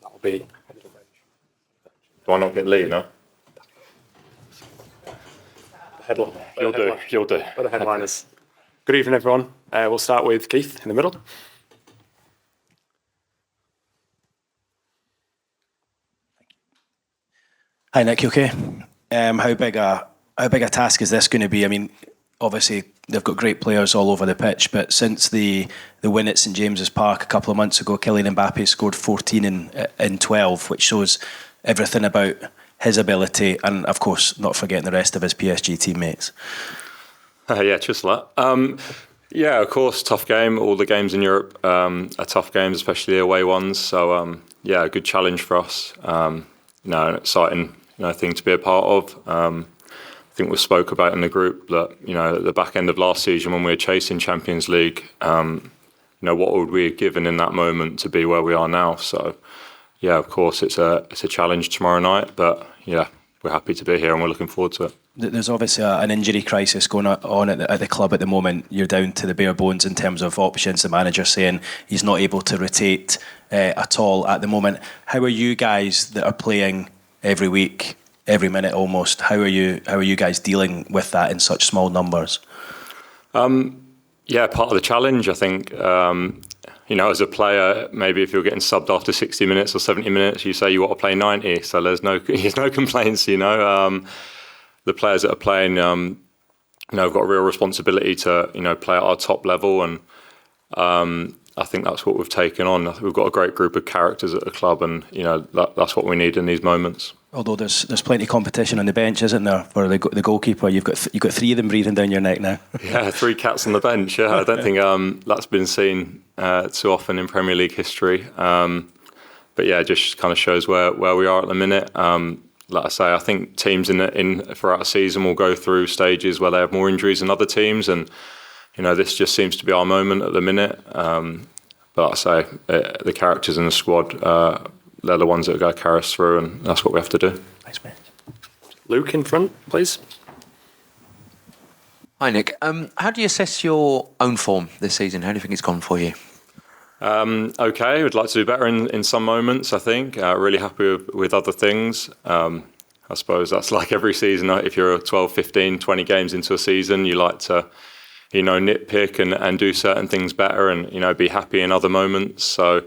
That'll be. Do I not get lead, no? You'll do. For the headliners. Good evening, everyone. We'll start with Keith in the middle. Hi Nick, you okay? How big a task is this going to be? I mean, obviously they've got great players all over the pitch, but since the win at St James's Park a couple of months ago, Kylian Mbappe scored 14 in 12, which shows everything about his ability, and of course not forgetting the rest of his PSG teammates. Yeah, just that. Yeah, of course, tough game. All the games in Europe are tough games, especially the away ones. So yeah, a good challenge for us. An exciting thing to be a part of. I think we spoke about in the group that at the back end of last season when we were chasing Champions League, what would we have given in that moment to be where we are now? So yeah, of course it's a challenge tomorrow night, but yeah, we're happy to be here and we're looking forward to it. There's obviously an injury crisis going on at the club at the moment. You're down to the bare bones in terms of options. The manager saying he's not able to rotate at all at the moment. How are you guys that are playing every week, every minute almost? How are you guys dealing with that in such small numbers? Yeah, part of the challenge, I think. As a player, maybe if you're getting subbed after 60 minutes or 70 minutes, you say you want to play 90. So there's no complaints. The players that are playing, have got a real responsibility to play at our top level, and I think that's what we've taken on. We've got a great group of characters at the club, and that's what we need in these moments. Although there's plenty of competition on the bench, isn't there, for the goalkeeper? You've got three of them breathing down your neck now. Yeah, 3 cats on the bench. Yeah, I don't think that's been seen too often in Premier League history. But yeah, it just kind of shows where we are at the minute. Like I say, I think teams in throughout a season will go through stages where they have more injuries than other teams, and this just seems to be our moment at the minute. But like I say, the characters in the squad, they're the ones that are going to carry us through, and that's what we have to do. Thanks, mate. Luke in front, please. Hi, Nick. How do you assess your own form this season? How do you think it's gone for you? Okay, we'd like to do better in some moments, I think. Really happy with other things. I suppose that's like every season. If you're 12, 15, 20 games into a season, you like to, nitpick and do certain things better and, be happy in other moments. So,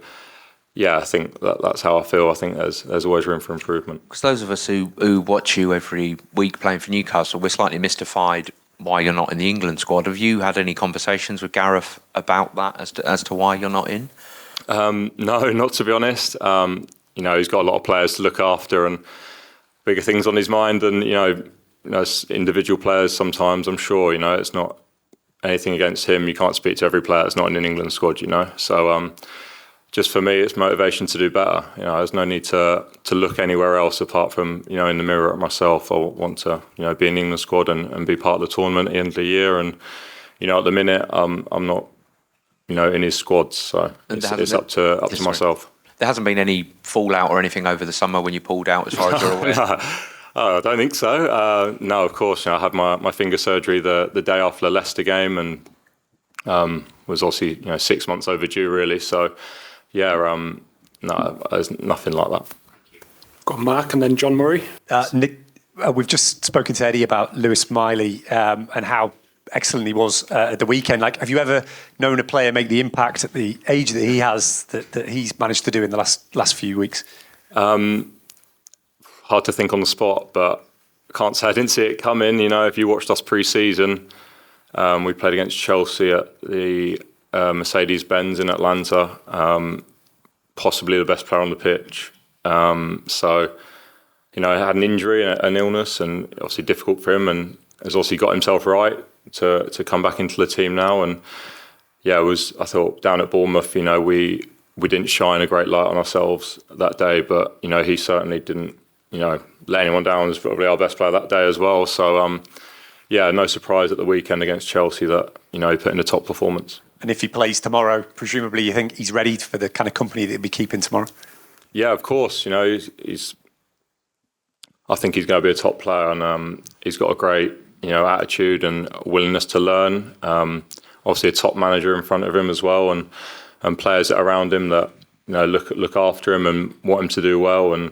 yeah, I think that's how I feel. I think there's always room for improvement. Because those of us who watch you every week playing for Newcastle, we're slightly mystified why you're not in the England squad. Have you had any conversations with Gareth about that as to why you're not in? No, not to be honest. He's got a lot of players to look after and bigger things on his mind than, as individual players sometimes, I'm sure, it's not anything against him. You can't speak to every player that's not in an England squad, So just for me, it's motivation to do better. There's no need to look anywhere else apart from, in the mirror at myself. I want to, be in the England squad and be part of the tournament at the end of the year. And, at the minute, I'm not, in his squad. So it's up to myself. There hasn't been any fallout or anything over the summer when you pulled out, as far as you're aware? I don't think so. No, of course. I had my finger surgery the day after the Leicester game, and was obviously 6 months overdue, really. So, yeah, no, there's nothing like that. Got Mark and then John Murray. Nick, we've just spoken to Eddie about Lewis Miley and how excellent he was at the weekend. Have you ever known a player make the impact at the age that he has that he's managed to do in the last few weeks? Hard to think on the spot, but I can't say I didn't see it coming. If you watched us pre-season, we played against Chelsea at the Mercedes-Benz in Atlanta, possibly the best player on the pitch. So, he had an injury, an illness, and obviously difficult for him, and has obviously got himself right to come back into the team now. And yeah, I thought down at Bournemouth, we didn't shine a great light on ourselves that day, but he certainly didn't let anyone down. He was probably our best player that day as well. So yeah, no surprise at the weekend against Chelsea that he put in a top performance. And if he plays tomorrow, presumably you think he's ready for the kind of company that he'll be keeping tomorrow? Yeah, of course. I think he's going to be a top player, and he's got a great attitude and willingness to learn. Obviously, a top manager in front of him as well, and players that are around him that look after him and want him to do well, and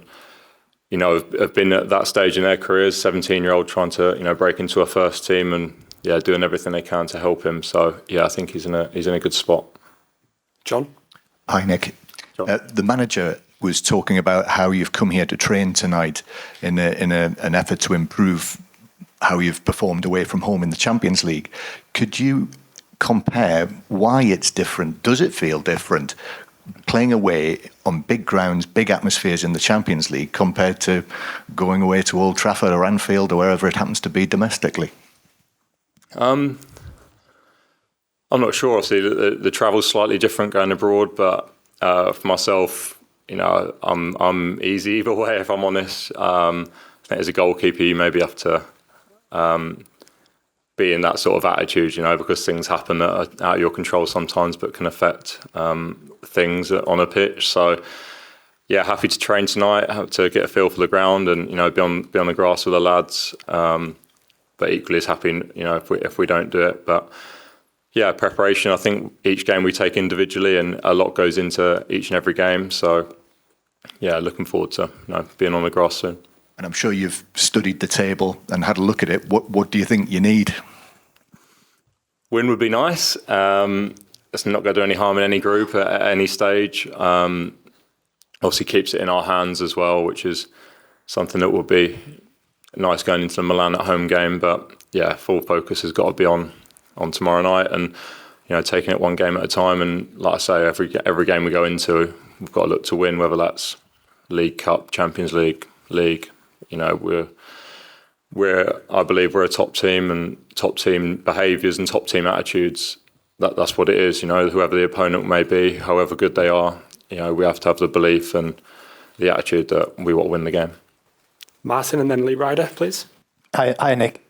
have been at that stage in their careers, 17-year-old trying to break into a first team, and doing everything they can to help him. So I think he's in a good spot. John? Hi, Nick. The manager was talking about how you've come here to train tonight in an effort to improve how you've performed away from home in the Champions League. Could you compare why it's different? Does it feel different playing away on big grounds, big atmospheres in the Champions League compared to going away to Old Trafford or Anfield or wherever it happens to be domestically? I'm not sure. Obviously, the travel's slightly different going abroad, but for myself, I'm easy either way. If I'm honest, I think as a goalkeeper, you maybe have to be in that sort of attitude, because things happen that are out of your control sometimes, but can affect things on a pitch. So, happy to train tonight, to get a feel for the ground, and be on the grass with the lads. But equally as happy, if we don't do it. But preparation. I think each game we take individually, and a lot goes into each and every game. So, looking forward to being on the grass soon. And I'm sure you've studied the table and had a look at it. What do you think you need? Win would be nice. It's not going to do any harm in any group at any stage. Obviously keeps it in our hands as well, which is something that will be nice going into the Milan at home game. But full focus has got to be on tomorrow night, and taking it one game at a time. And like I say, every game we go into, we've got to look to win, whether that's League Cup, Champions League. I believe we're a top team, and top team behaviours and top team attitudes. That's what it is. Whoever the opponent may be, however good they are, we have to have the belief and the attitude that we want to win the game. Martin and then Lee Ryder, please. Hi, Nick.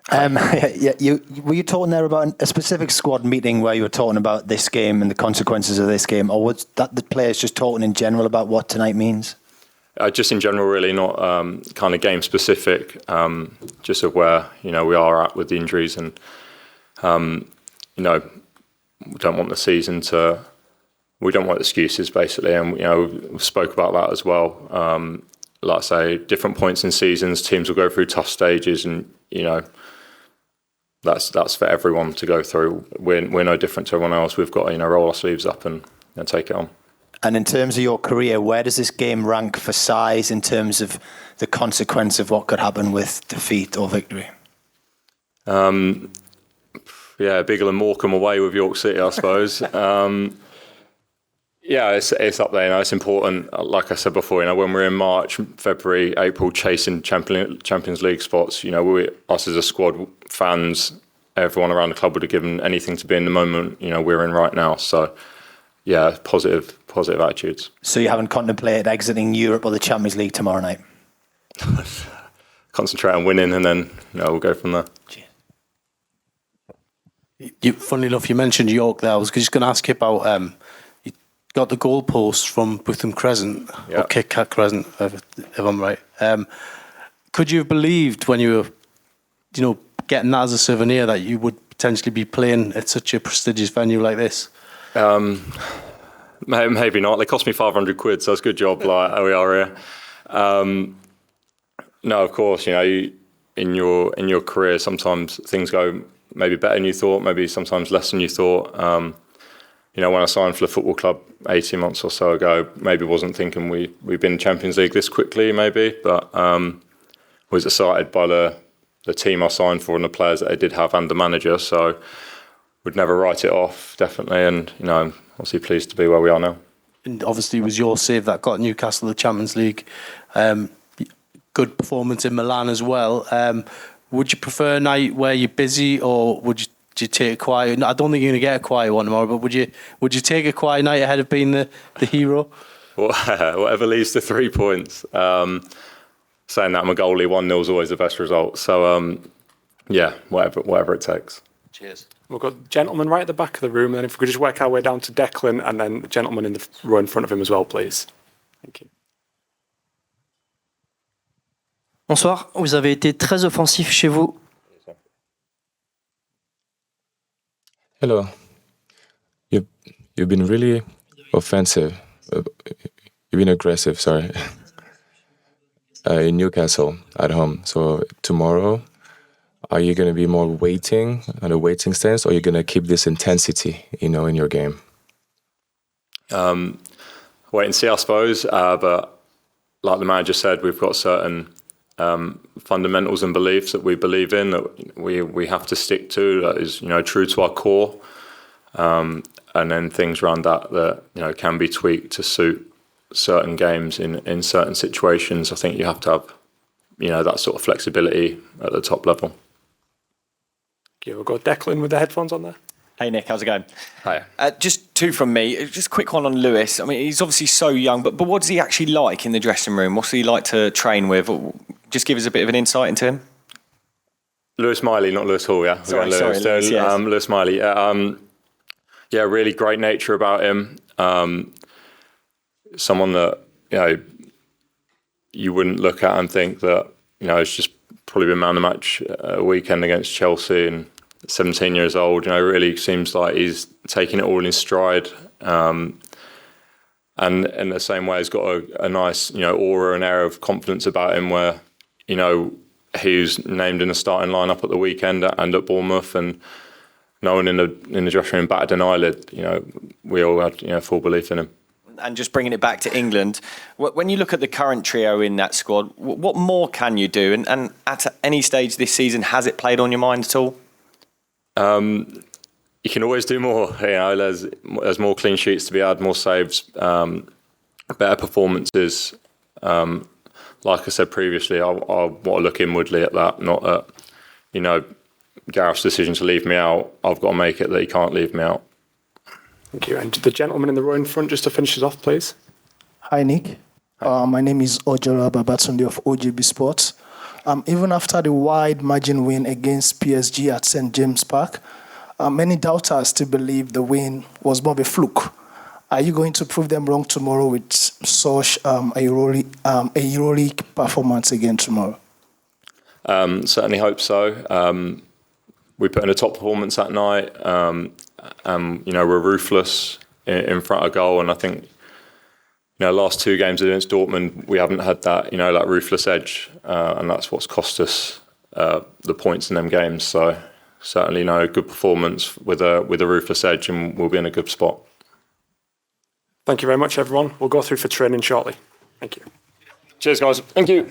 Were you talking there about a specific squad meeting where you were talking about this game and the consequences of this game, or was that the players just talking in general about what tonight means? Just in general, really, not kind of game specific. Just of where we are at with the injuries, and we don't want the season to. We don't want excuses, basically, and we spoke about that as well. Like I say, different points in seasons, teams will go through tough stages, and that's for everyone to go through. We're no different to everyone else. We've got to roll our sleeves up and take it on. And in terms of your career, where does this game rank for size in terms of the consequence of what could happen with defeat or victory? Bigger than Morecambe away with York City, I suppose. It's up there. It's important. Like I said before, when we're in March, February, April, chasing Champions League spots, us as a squad, fans, everyone around the club would have given anything to be in the moment we're in right now. So, positive attitudes. So you haven't contemplated exiting Europe or the Champions League tomorrow night? Concentrate on winning, and then we'll go from there. Funnily enough, you mentioned York there. I was just going to ask you about you got the goalpost from Bootham Crescent, or Kit Kat Crescent, if I'm right. Could you have believed when you were, getting that as a souvenir that you would potentially be playing at such a prestigious venue like this? Maybe not. They cost me 500 quid, so it's a good job. Like we are here. No, of course. In your career, sometimes things go maybe better than you thought, maybe sometimes less than you thought. When I signed for the football club 18 months or so ago, maybe wasn't thinking we'd been in Champions League this quickly, maybe, but was excited by the team I signed for and the players that I did have and the manager. So would never write it off, definitely, and obviously pleased to be where we are now. And obviously, it was your save that got Newcastle the Champions League. Good performance in Milan as well. Would you prefer a night where you're busy, or would you take a quiet? I don't think you're going to get a quiet one tomorrow, but would you take a quiet night ahead of being the hero? Whatever leads to 3 points. Saying that I'm a goalie, 1-0 is always the best result. So whatever it takes. Cheers. We've got gentleman right at the back of the room, and then if we could just work our way down to Declan, and then the gentleman in the row in front of him as well, please. Thank you. Bonsoir, vous avez été très offensif chez vous. Hello. You've been really offensive. You've been aggressive, sorry, in Newcastle at home. So tomorrow, are you going to be more waiting on a waiting stance, or are you going to keep this intensity, in your game? Wait and see, I suppose. But like the manager said, we've got certain fundamentals and beliefs that we believe in, that we have to stick to. That is, true to our core. And then things around that can be tweaked to suit certain games in certain situations. I think you have to have, that sort of flexibility at the top level. Okay, we'll go Declan with the headphones on there. Hey Nick, how's it going? Hi. Just two from me. Just a quick one on Lewis. I mean, he's obviously so young, but what does he actually like in the dressing room? What's he like to train with? Just give us a bit of an insight into him. Lewis Miley, not Lewis Hall, yeah. Sorry, Lewis, yes. Lewis Miley. Yeah, really great nature about him. Someone that, you wouldn't look at and think that, it's just probably been man of the match a weekend against Chelsea, and 17 years old, really seems like he's taking it all in stride. And in the same way, he's got a nice, aura and air of confidence about him where, he was named in the starting lineup at the weekend and at Bournemouth, and no one in the dressing room batted an eyelid. We all had, full belief in him. And just bringing it back to England, when you look at the current trio in that squad, what more can you do? And at any stage this season, has it played on your mind at all? You can always do more. There's more clean sheets to be had, more saves, better performances. Like I said previously, I want to look inwardly at that, not at, Gareth's decision to leave me out. I've got to make it that he can't leave me out. Thank you. And the gentleman in the row in front, just to finish us off, please. Hi, Nick. My name is Ojora Babatunde of OGB Sports. Even after the wide margin win against PSG at St James Park, many doubters still believe the win was more of a fluke. Are you going to prove them wrong tomorrow with such a heroic performance again tomorrow? Certainly hope so. We put in a top performance that night. We're ruthless in front of goal, and I think last two games against Dortmund, we haven't had that that ruthless edge, and that's what's cost us the points in them games. So certainly good performance with a ruthless edge, and we'll be in a good spot. Thank you very much, everyone. We'll go through for training shortly. Thank you. Cheers, guys. Thank you.